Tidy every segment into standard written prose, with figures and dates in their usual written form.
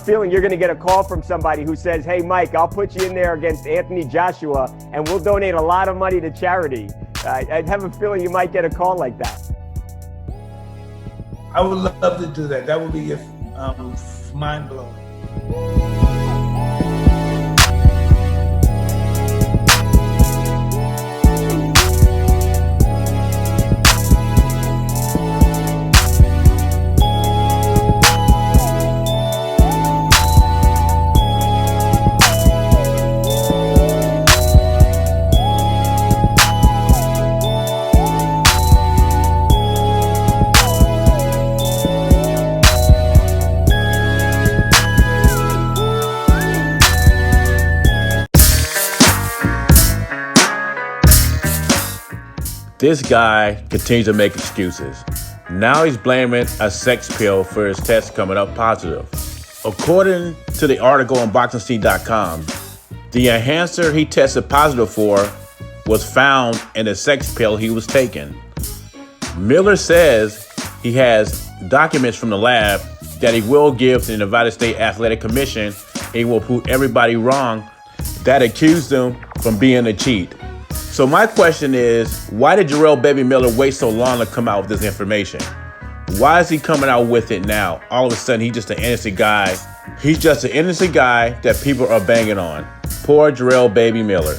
feeling you're going to get a call from somebody who says, hey, Mike, I'll put you in there against Anthony Joshua and we'll donate a lot of money to charity. I have a feeling you might get a call like that. I would love to do that. That would be mind-blowing. This guy continues to make excuses. Now he's blaming a sex pill for his test coming up positive. According to the article on BoxingScene.com, the enhancer he tested positive for was found in a sex pill he was taking. Miller says he has documents from the lab that he will give to the Nevada State Athletic Commission. He will prove everybody wrong that accused him from being a cheat. So my question is, why did Jarrell Baby Miller wait so long to come out with this information? Why is he coming out with it now? All of a sudden, he's just an innocent guy. He's just an innocent guy that people are banging on. Poor Jarrell Baby Miller.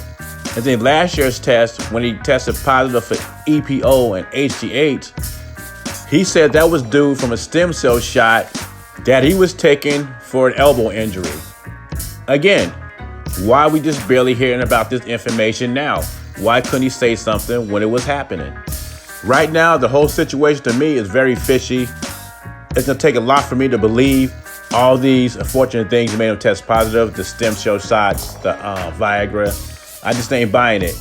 And then last year's test, when he tested positive for EPO and HGH, he said that was due from a stem cell shot that he was taking for an elbow injury. Again, why are we just barely hearing about this information now? Why couldn't he say something when it was happening? Right now, the whole situation to me is very fishy. It's gonna take a lot for me to believe all these unfortunate things that made him test positive, the stem cell shots, the Viagra. I just ain't buying it.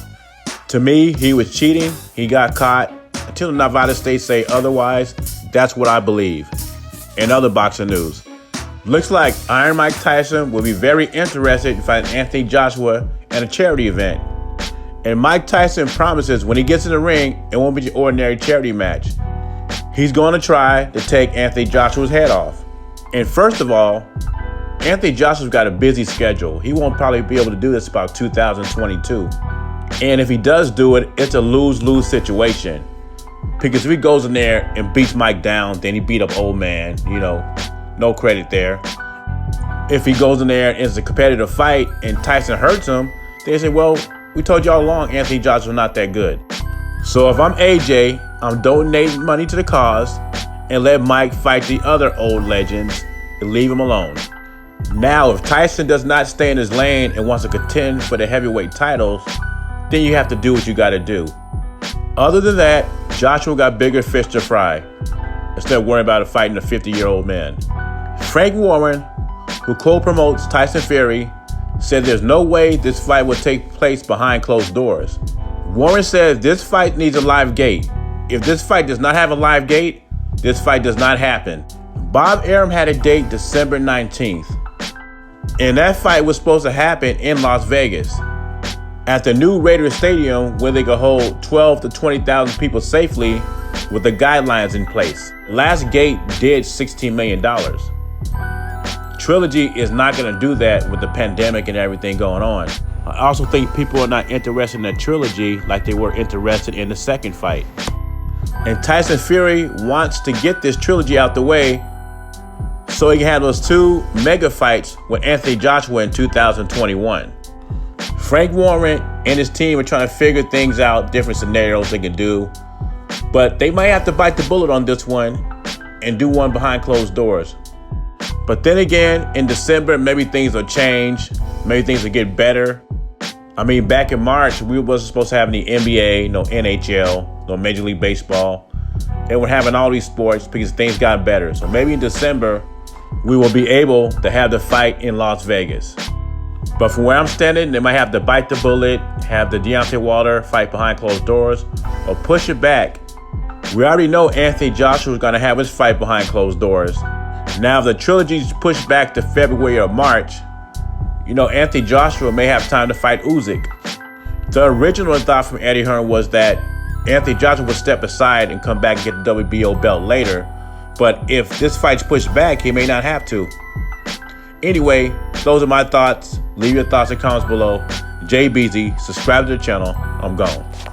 To me, he was cheating. He got caught. Until Nevada State say otherwise, that's what I believe. In other boxing news, looks like Iron Mike Tyson will be very interested in fighting Anthony Joshua at a charity event. And Mike Tyson promises when he gets in the ring, it won't be an ordinary charity match. He's going to try to take Anthony Joshua's head off. And first of all, Anthony Joshua's got a busy schedule. He won't probably be able to do this about 2022. And if he does do it, it's a lose-lose situation. Because if he goes in there and beats Mike down, then he beat up old man, no credit there. If he goes in there and it's a competitive fight and Tyson hurts him, they say, well, we told you all along Anthony Joshua's not that good. So if I'm AJ, I'm donating money to the cause and let Mike fight the other old legends and leave him alone. Now, if Tyson does not stay in his lane and wants to contend for the heavyweight titles, then you have to do what you got to do. Other than that, Joshua got bigger fish to fry instead of worrying about fighting a 50-year-old man. Frank Warren, who co-promotes Tyson Fury, said there's no way this fight will take place behind closed doors. Warren says this fight needs a live gate. If this fight does not have a live gate, this fight does not happen. Bob Arum had a date December 19th, and that fight was supposed to happen in Las Vegas at the new Raiders Stadium where they could hold 12 to 20,000 people safely with the guidelines in place. Last gate did $16 million. Trilogy is not going to do that with the pandemic and everything going on. I also think people are not interested in the trilogy like they were interested in the second fight. And Tyson Fury wants to get this trilogy out the way so he can have those two mega fights with Anthony Joshua in 2021. Frank Warren and his team are trying to figure things out, different scenarios they can do. But they might have to bite the bullet on this one and do one behind closed doors. But then again, in December, maybe things will change. Maybe things will get better. I mean, back in March, we wasn't supposed to have any NBA, no NHL, no Major League Baseball. And we're having all these sports because things got better. So maybe in December, we will be able to have the fight in Las Vegas. But from where I'm standing, they might have to bite the bullet, have the Deontay Wilder fight behind closed doors, or push it back. We already know Anthony Joshua is going to have his fight behind closed doors. Now, if the trilogy's pushed back to February or March, Anthony Joshua may have time to fight Usyk. The original thought from Eddie Hearn was that Anthony Joshua would step aside and come back and get the WBO belt later. But if this fight's pushed back, he may not have to. Anyway, those are my thoughts. Leave your thoughts and comments below. Jay Beezy, subscribe to the channel. I'm gone.